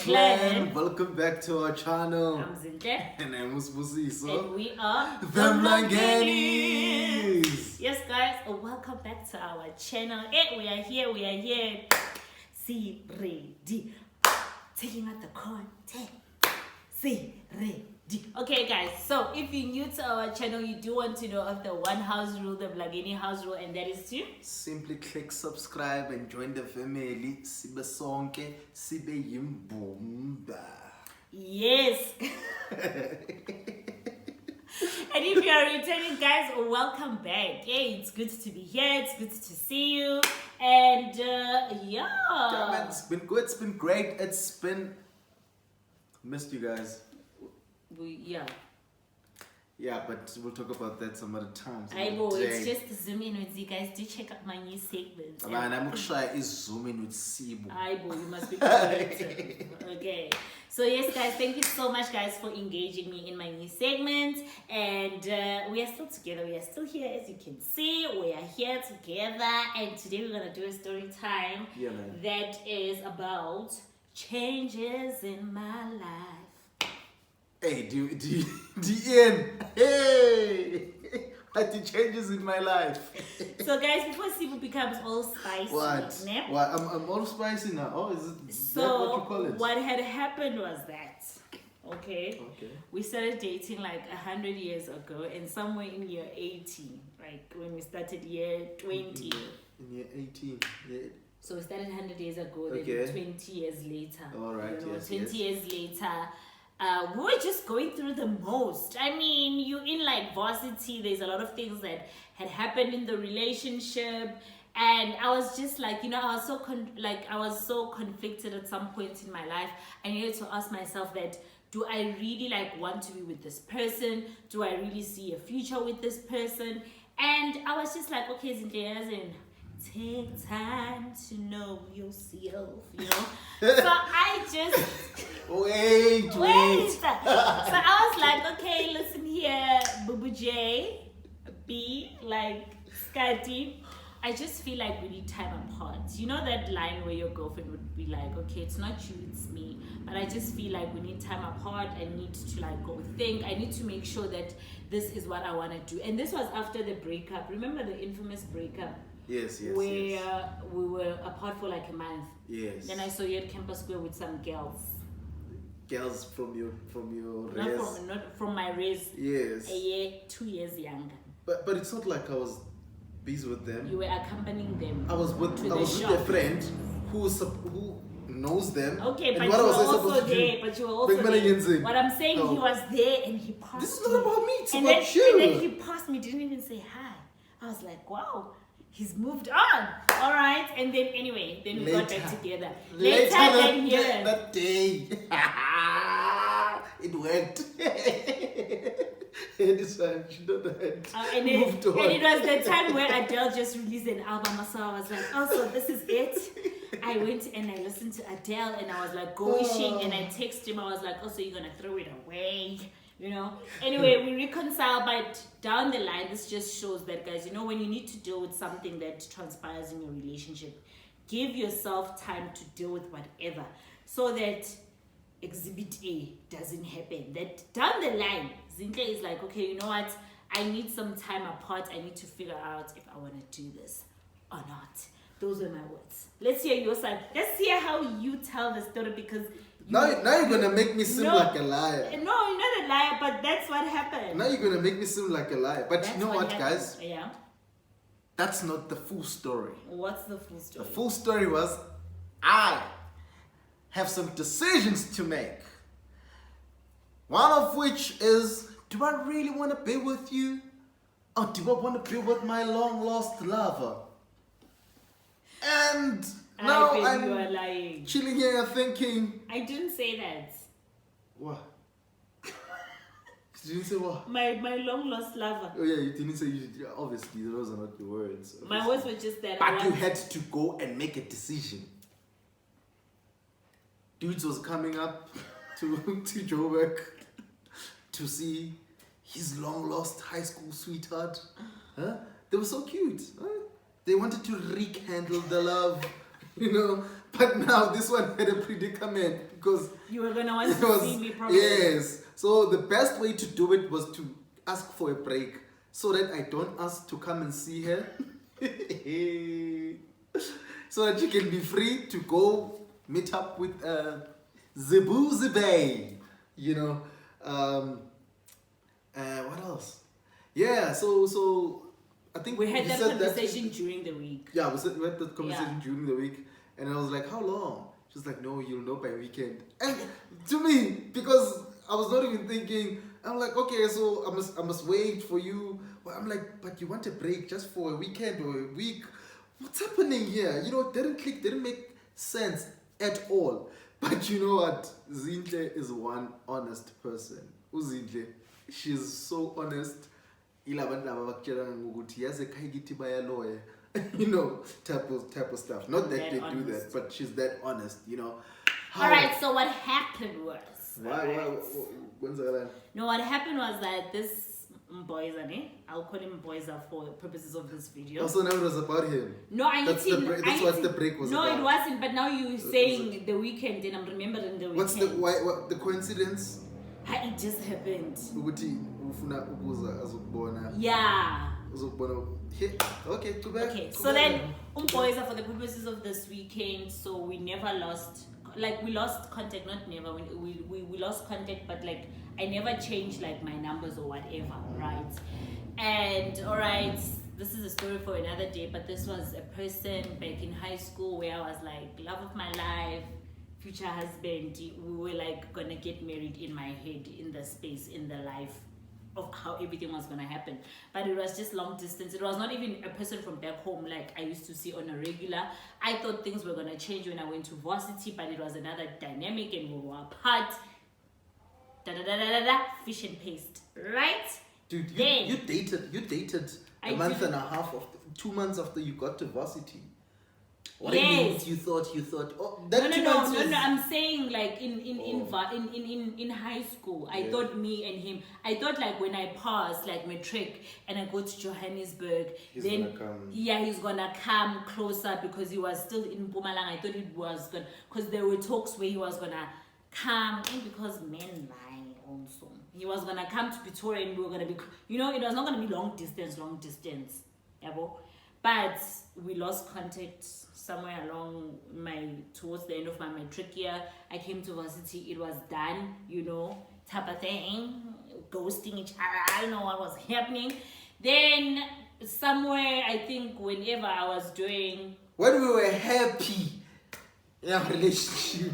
clan. Welcome back to our channel. I'm Zinhle. And I'm Musbusiso. And we are The Mlangenis. Yes, guys, welcome back to our channel. We are here. See ready. Taking out the content. See ready. Okay, guys, so if you're new to our channel, you do want to know of the one house rule, the Mlangeni house rule, and that is to simply click subscribe and join the family. Sibe sonke, sibe yimbumba. Yes. And if you are returning, guys, welcome back. Hey, it's good to be here. It's good to see you. And Yeah, it's been good. It's been great. Missed you guys. Yeah, but we'll talk about that some other time. It's just zoom in with you guys. Do check out my new segment. Man, I'm shy is zoom in with Sibu. You must be creative. Okay. So yes, guys, thank you so much, guys, for engaging me in my new segment. And we are still together. We are still here, as you can see. We are here together. And today we're gonna do a story time. Yeah, man. That is about changes in my life. Hey, DN. Hey, what the changes in my life? So, guys, before Sibu becomes all spicy, What? I'm all spicy now. Oh, is that what you call it? What had happened was that, okay, we started dating like 100 years ago, and somewhere in year 18, like when we started year 20. In year 18, yeah. So we started 100 years ago, then 20 years later. All right, 20 years later. We were just going through the most. I mean, you in like varsity, there's a lot of things that had happened in the relationship, and I was just like, I was so conflicted at some point in my life. I needed to ask myself that, do I really like want to be with this person? Do I really see a future with this person? And I was just like, okay, Zinhle, take time to know yourself, So I just wait. So I was like, okay, listen here, Boo J, B, like Scotty. I just feel like we need time apart. You know that line where your girlfriend would be like, okay, it's not you, it's me. But I just feel like we need time apart. I need to like go think. I need to make sure that this is what I want to do. And this was after the breakup. Remember the infamous breakup? Yes. We were apart for like a month. Yes. Then I saw you at Campus Square with some girls. Girls from your Not from my race. Yes. A year, 2 years younger. But it's not like I was busy with them. You were accompanying them. I was with a friend who knows them. Okay, and but what you were was I also supposed to there. do? But you were also there. What I'm saying, he was there and he passed me. This is not about me. It's about you. And then he passed me. Didn't even say hi. I was like, wow. He's moved on. All right. And then anyway, we got back together. Later that day. It worked. And it was the time where Adele just released an album. So I was like, oh, so this is it. I went and I listened to Adele and I was like wishing and I texted him. I was like, oh, so you're going to throw it away? Anyway, we reconcile, but down the line, this just shows that, guys, when you need to deal with something that transpires in your relationship, give yourself time to deal with whatever so that exhibit A doesn't happen. That down the line, Zinhle is like, okay, you know what? I need some time apart. I need to figure out if I want to do this or not. Those were my words. Let's hear your side. Let's hear how you tell the story because now you're gonna make me seem like a liar. No, you're not a liar, but that's what happened. Now you're gonna make me seem like a liar. But you know what, guys? Yeah. That's not the full story. What's the full story? The full story was I have some decisions to make. One of which is, do I really want to be with you? Or do I want to be with my long lost lover? And now I'm you are lying. Chilling here thinking. I didn't say that. What? You didn't say what? My long lost lover. Oh yeah, you didn't say obviously those are not your words. Obviously. My words were just that. But you had to go and make a decision. Dudes was coming up to Joburg to see his long lost high school sweetheart. Huh? They were so cute. Huh? They wanted to rekindle the love. you know. But now this one had a predicament because You were gonna want it to was, see me probably. yes. So the best way to do it was to ask for a break so that I don't ask to come and see her. So that she can be free to go meet up with Zebu Zebe, you know. What else? Yeah, so I think We had you that said conversation during the week. Yeah, we had that conversation Yeah. during the week, and I was like, "How long?" She's like, "No, you'll know by weekend." And to me, because I was not even thinking, I'm like, "Okay, so I must wait for you." But I'm like, "But you want a break just for a weekend or a week? What's happening here?" You know, it didn't click, didn't make sense at all. But you know what? Zinhle is one honest person. Uzinhle, she's so honest. Ilabantu laba bakutshela ngokuthi yazi ekhaya kithi bayaloya. You know, type of stuff. Not that That they do honest. that, but she's that honest, you know. All right. So what happened was. When's that? No, what happened was that this Mboizane, I'll call him Mboiza for purposes of this video. Also, now it was about him. No, I That's need the to. break. That's what the break was no, about. it wasn't. But now you're saying the weekend, and I'm remembering the weekend. What's the why? What the coincidence? It just happened. Ukuthi ufuna ukuza azokubona. Yeah. Uzokubona. Okay, go back. Okay, go so back. then Mboiza for the purposes of this weekend, so we never lost. Like we lost contact, not never. We lost contact, but like I never changed like my numbers or whatever, right? And all right, this is a story for another day. But this was a person back in high school where I was like love of my life, future husband. We were like gonna get married in my head, in the space, in the life of how everything was gonna happen. But it was just long distance. It was not even a person from back home like I used to see on a regular. I thought things were gonna change when I went to varsity, but it was another dynamic and we were apart. Fish and paste, right? Dude, Then- you dated I a month did. and a half 2 months after you got to varsity. What Yes. do you mean? You thought. Oh, No, that 2 months was- I'm saying like in high school, I Yeah. thought me and him. I thought like when I pass like matric and I go to Johannesburg, He's then gonna come. yeah, he's gonna come closer because he was still in Mpumalanga. I thought it was gonna because there were talks where he was gonna come and because men lie also. He was gonna come to Pretoria and we were gonna be, you know, it was not gonna be long distance, yabo. But we lost contact somewhere along towards the end of my matric year. I came to varsity, it was done, you know, type of thing, ghosting each other. I don't know what was happening. Then somewhere, I think whenever I was doing, when we were happy in our relationship.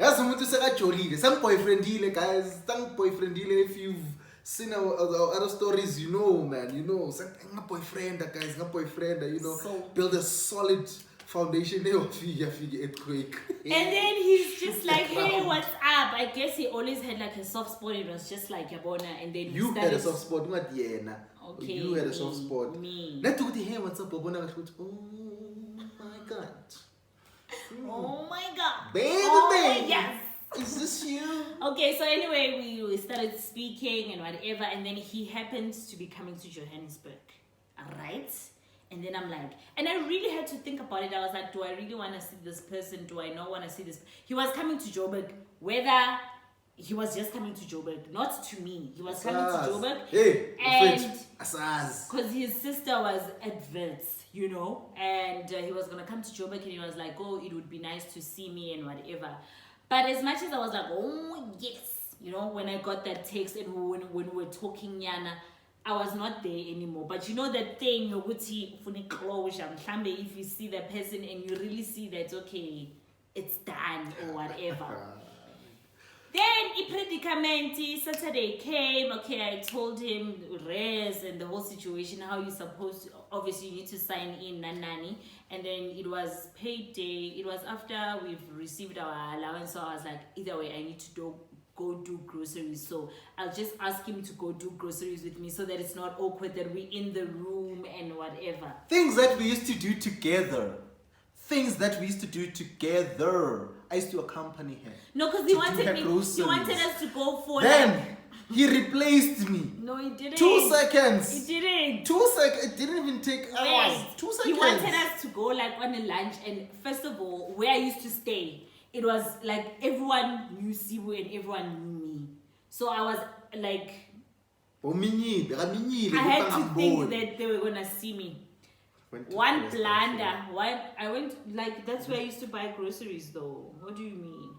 Yazi umuntu sekajolile, sangboyfriendile guys, sangboyfriendile. If you've seen our other stories, you know, man, you know, boyfriend guys, boyfriend, you know, So- build a solid foundation. Earthquake. and then he's just like, hey, what's up? I guess he always had like a soft spot. It was just like Yabona, and then You he had a started. soft spot, not Yena. Okay, You had a me, soft spot. me. Let me hey, what's up, Babona? Oh my god. Oh my god. Baby, Oh, baby. yes. Is this you? Okay, so anyway, we started speaking and whatever, and then he happened to be coming to Johannesburg, alright? And then I'm like, and I really had to think about it. I was like, do I really want to see this person? Do I not want to see this? He was coming to Joburg, whether he was just coming to Joburg, not to me. He was coming to Joburg. Hey, And Asaz. because his sister was at Vets, you know, and he was gonna come to Joburg, and he was like, oh, it would be nice to see me and whatever. But as much as I was like, oh yes, you know, when I got that text and when we were talking Yana, I was not there anymore. But you know that thing, ufune closure, mhlambe if you see the person and you really see that okay, it's done or whatever. Then predicamenti Saturday came. Okay, I told him res and the whole situation, how you supposed to, obviously you need to sign in nanani, and then it was payday. It was after we've received our allowance, so I was like, either way, I need to go do groceries. So I'll just ask him to go do groceries with me so that it's not awkward that we're in the room and whatever. Things that we used to do together. Things that we used to do together. I used to accompany him. No, because To he do wanted her me. He groceries. wanted us to go for Then, like, He replaced me. No, he didn't. 2 seconds. He didn't. 2 seconds. It didn't even take hours. Wait. 2 seconds. He wanted us to go like on a lunch, and first of all, where I used to stay, it was like everyone knew Sibu and everyone knew me. So I was like, I had to think that they were gonna see me. One blunder. I went like that's where I used to buy groceries though. What do you mean?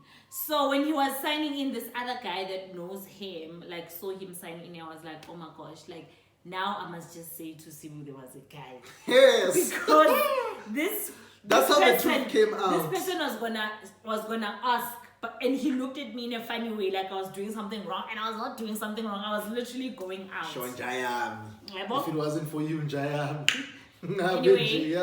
So when he was signing in, this other guy that knows him, like saw him signing in, I was like, oh my gosh, like now I must just say to Sibu there was a guy. Yes. Because that's how the truth came out. This person was gonna ask, and he looked at me in a funny way, like I was doing something wrong, and I was not doing something wrong. I was literally going out. Sean Jayam. Yabo? If it wasn't for you, Jayam. Anyway.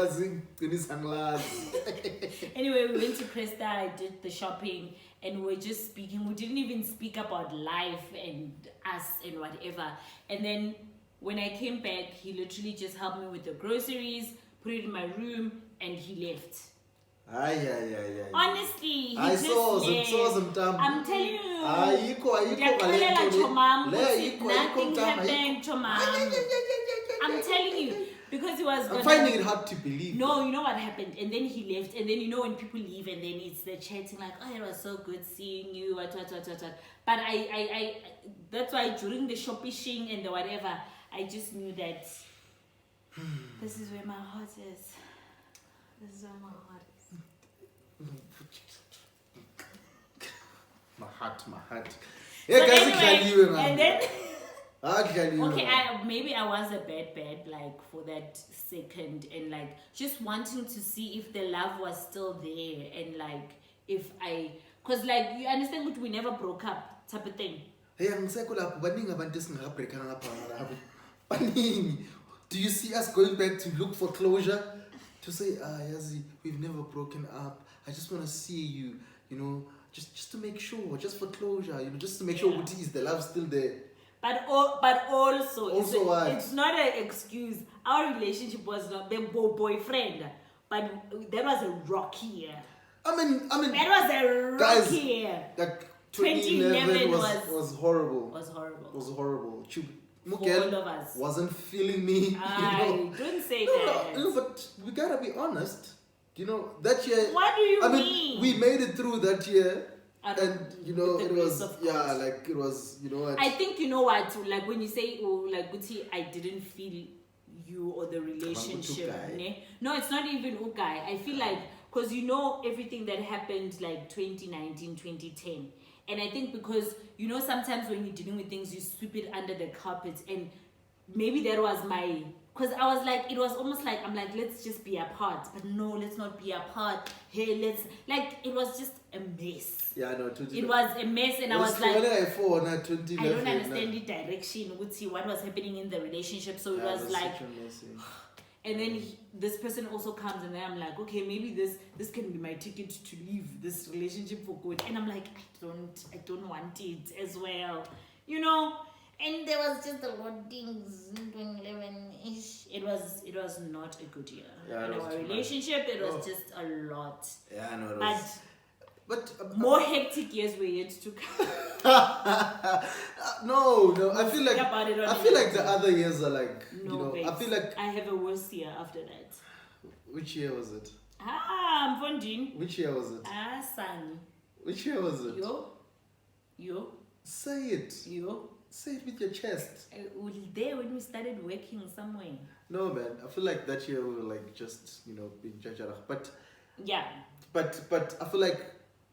Anyway, we went to Cresta, I did the shopping, and we were just speaking. We didn't even speak about life and us and whatever. And then when I came back, he literally just helped me with the groceries, put it in my room, and he left. Honestly, he just left. I'm telling you. Nothing happened, Chomam. I'm telling you. Because he was I'm finding it hard to believe. No, you know what happened? And then he left. And then you know when people leave and then it's the chatting like, oh, it was so good seeing you, what. But I that's why during the shopping and the whatever, I just knew that this is where my heart is. This is where my heart is. My heart. So anyway, and then okay, maybe I was a bad like for that second, and like just wanting to see if the love was still there, and like if cause like you understand what we never broke up type of thing. Hey, do you see us going back to look for closure? To say, Yazi, we've never broken up. I just want to see you, you know, just to make sure, just for closure, you know, just to make sure is the love still there. But also what? It's not an excuse. Our relationship was not the boyfriend, but that was a rocky year. I mean, that was a rocky year. Like 2011 was horrible. Was horrible. Mugel all of us wasn't feeling me. You know? Don't say that. No, but we gotta be honest. You know that year. What do you mean? We made it through that year. And you know it was like it was, you know what? I think you know what, like when you say like Guti, I didn't feel you or the relationship. No, it's not even okay. I feel like because you know everything that happened like 2019, 2010. And I think because you know sometimes when you're dealing with things you sweep it under the carpet, and maybe that was my, because I was like, it was almost like I'm like, let's just be apart, but no, let's not be apart. Hey, let's, like, it was just a mess. Yeah, no, it was a mess, and I was like, I don't understand the direction, what was happening in the relationship. So it was like, and then this person also comes, and then I'm like, okay, maybe this can be my ticket to leave this relationship for good. And I'm like, I don't want it as well, you know. And there was just a lot of things in 2011-ish. It was not a good year. Yeah, in our relationship, it was just a lot. Yeah, I know. But more hectic years were yet to come. No, I feel like the other years are like, no, you know, babes, I feel like I have a worse year after that. Which year was it? I'm Fondin. Which year was it? Sunny. Which year was it? Yo. Say it. Yo. Say it with your chest. There when we started working somewhere. No, man. I feel like that year we were like just, you know, being jajara. But yeah. But I feel like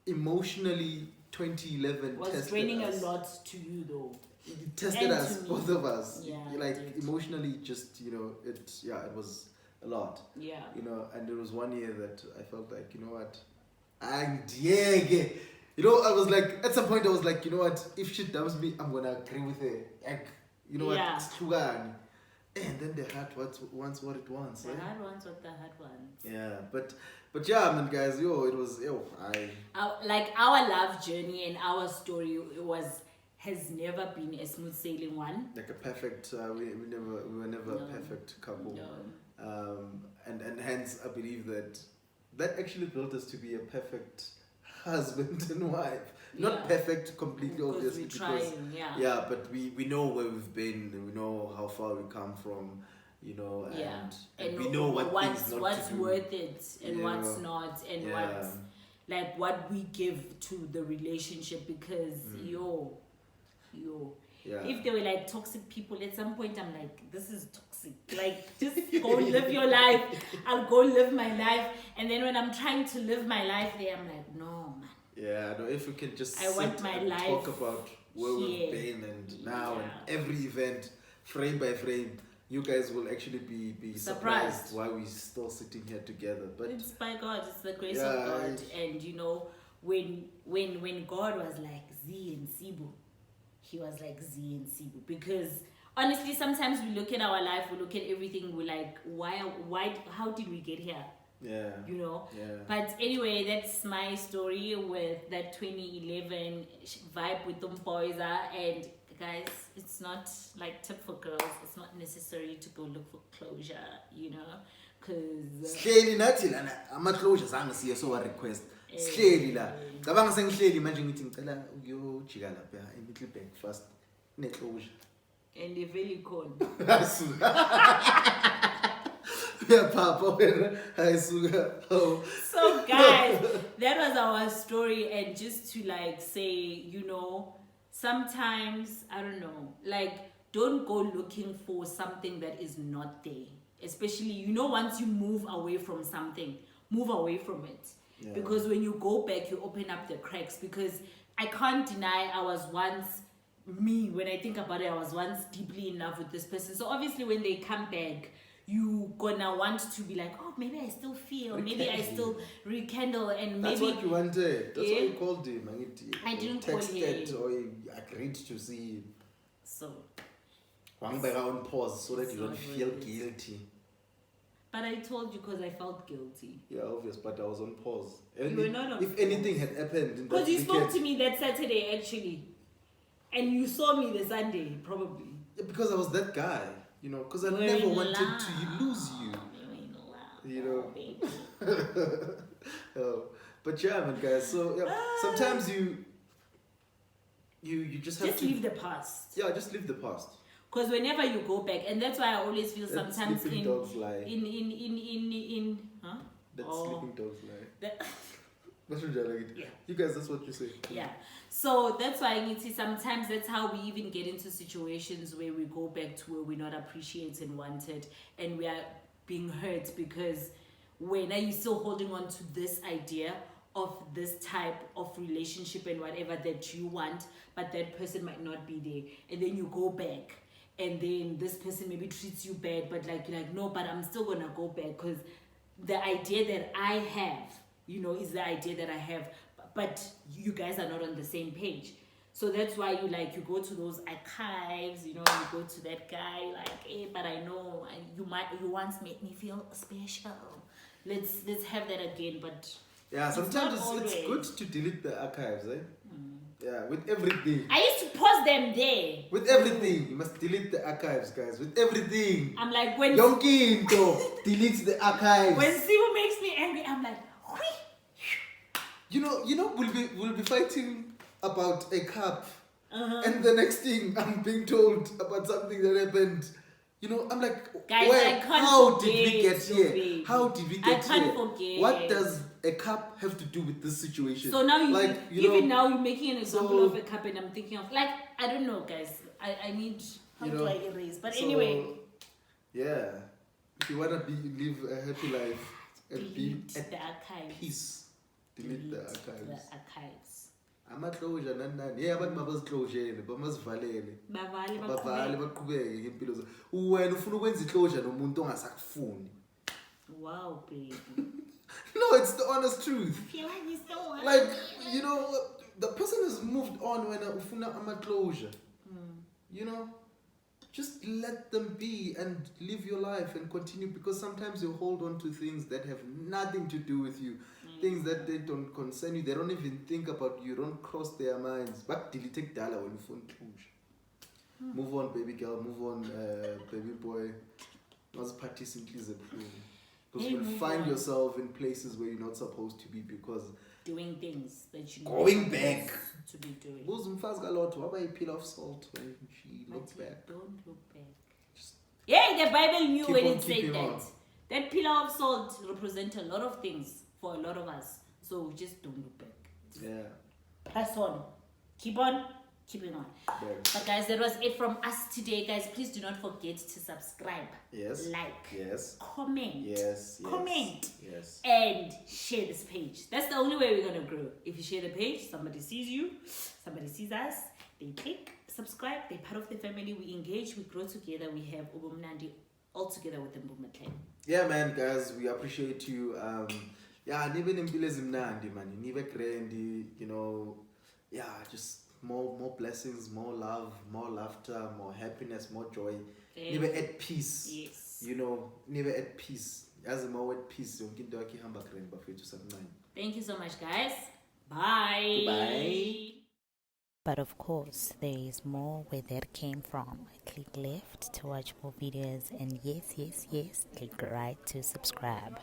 emotionally 2011 was draining a lot to you though. It tested us, both of us. Yeah. Like emotionally, just, you know, it was a lot. Yeah. You know, and there was one year that I felt like, you know what, you know, I was like, at some point I was like, you know what, if she dumps me, I'm gonna agree with her. Like, you know what, it's true. And then the heart wants what it wants. The heart wants what the heart wants. Yeah, but yeah, I mean, guys, like our love journey and our story has never been a smooth sailing one. Like a perfect, we were never a perfect couple. No. And hence I believe that actually built us to be a perfect husband and wife. Not perfect completely, because obviously, we're trying, yeah, but we know where we've been, and we know how far we come from, you know, and we know what's not what's to do. worth it and what's Yeah. not, and Yeah. what's like what we give to the relationship, because yo, Yeah. if they were like toxic people at some point, I'm like, this is toxic, like just go live your life, I'll go live my life. And then when I'm trying to live my life there, I'm like, no man, Yeah, no, if we can just I want my and life talk about where we've here. been and now Yeah. and every event, frame by frame, you guys will actually be surprised why we're still sitting here together. But it's by God, it's the grace Yeah, of God. And you know, when God was like Z and Sibu, he was like Z and Sibu, because honestly sometimes we look at our life, we look at everything, we're like, why how did we get here, yeah, you know? yeah. But anyway, that's my story with that 2011 vibe with them boys. And guys, it's not like tip for girls, it's not necessary to go look for closure, you know, because Sihleli nathi lana ama-closure zange siye sowa-request sihleli la cabanga sengihleli manje ngithi ngicela ukuyojika lapha eMiddelburg first ne-closure and they're very cold. uyapapa wena ayisuka So guys, that was our story. And just to like say, you know, sometimes I don't know, like don't go looking for something that is not there, especially, you know, once you move away from something, move away from it. Yeah. Because when you go back, you open up the cracks. Because I can't deny I was once, me, when I think about it, I was once deeply in love with this person. So obviously when they come back, you gonna want to be like, oh, maybe I still feel, maybe I still rekindle, and That's maybe what you wanted. That's Yeah. why you called him. I didn't call texted him. or you agreed to see him. so. One back on pause so that you don't It's not feel worth it. guilty. But I told you because I felt guilty. Yeah, obvious, but I was on pause. You were not on if anything had happened in that Because you spoke weekend- to me that Saturday actually, and you saw me the Sunday probably. Yeah, because I was that guy, you know, because I You were never in wanted love. to lose you. You were in love, You know. baby. Oh, but yeah, man, guys. So yeah, sometimes you just have Just to leave the past. Yeah, just leave the past. Because whenever you go back, and that's why I always feel That sometimes sleeping dogs lie. huh? That Oh. sleeping dogs lie. That, That's what I like it. Yeah. You guys, that's what you say. yeah. So that's why I need to sometimes that's how we even get into situations where we go back to where we're not appreciated and wanted, and we are being hurt because when are you still holding on to this idea of this type of relationship and whatever that you want, but that person might not be there, and then you go back and then this person maybe treats you bad, but like you're like, no, but I'm still gonna go back because the idea that I have, you know, is the idea that I have, but you guys are not on the same page. So that's why you go to those archives, you know, you go to that guy like, hey, but I know you once made me feel special. Let's have that again, but Yeah, sometimes it's always. good to delete the archives, eh? Yeah, with everything. I used to post them there. With everything, you must delete the archives, guys. With everything. I'm like, when Yonki into delete the archives. when Sibu makes me angry, I'm like, whee! You know, we'll be fighting about a cup, Uh-huh. and the next thing I'm being told about something that happened. You know, I'm like, Guys, where, I can't how did we forget, get here? baby. How did we I get can't here? forget. What does a cup have to do with this situation? So now you now you're making an example so- of a cup, and I'm thinking of like, I don't know, guys. I need, how You do know, I erase? But so, anyway, yeah, if you wanna live a happy life and be delete at the archives. peace, delete the archives. The archives. Ama-closure nani yeah, abantu mabaziclosele bamazivalele Bavale, bavale baqhubeke. baqhubeke ngempilo zabo. Wena ufuna ukwenza i-closure nomuntu ongasakufuni. Wow, baby. No, it's the honest truth. I feel like you still want Like, me. you know, the person has moved on when ufuna ama-closure. You know, just let them be and live your life and continue, because sometimes you hold on to things that have nothing to do with you. Things that they don't concern you, they don't even think about you, don't cross their minds. But delete dala when you phone closure. Move on, baby girl, move on, baby boy. Because Because you'll find yourself in places where you're not supposed to be because doing things that you going back to be doing. What about a pillar of salt when she looks back? Don't look back. Yeah, the Bible knew when it said that. On. That pillar of salt represents a lot of things for a lot of us. So just don't look back. Yeah. Press on. Keep on. Keeping on. Yeah. But guys, that was it from us today. Guys, please do not forget to subscribe. Yes. Like. Yes. Comment. Yes. Comment. Yes. And share this page. That's the only way we're going to grow. If you share the page, somebody sees you. Somebody sees us. They click, subscribe. They're part of the family. We engage. We grow together. We have Ubumnandi all together with the Mbuma clan. Yeah, man, guys, we appreciate you. Yeah, even in Bilezimnandi, man, you never grand, just more blessings, more love, more laughter, more happiness, more joy. Never at peace. Yes. Never at peace. As a more at peace. Thank you so much, guys. Bye. Bye. But of course, there is more where that came from. Click left to watch more videos, and yes, click right to subscribe.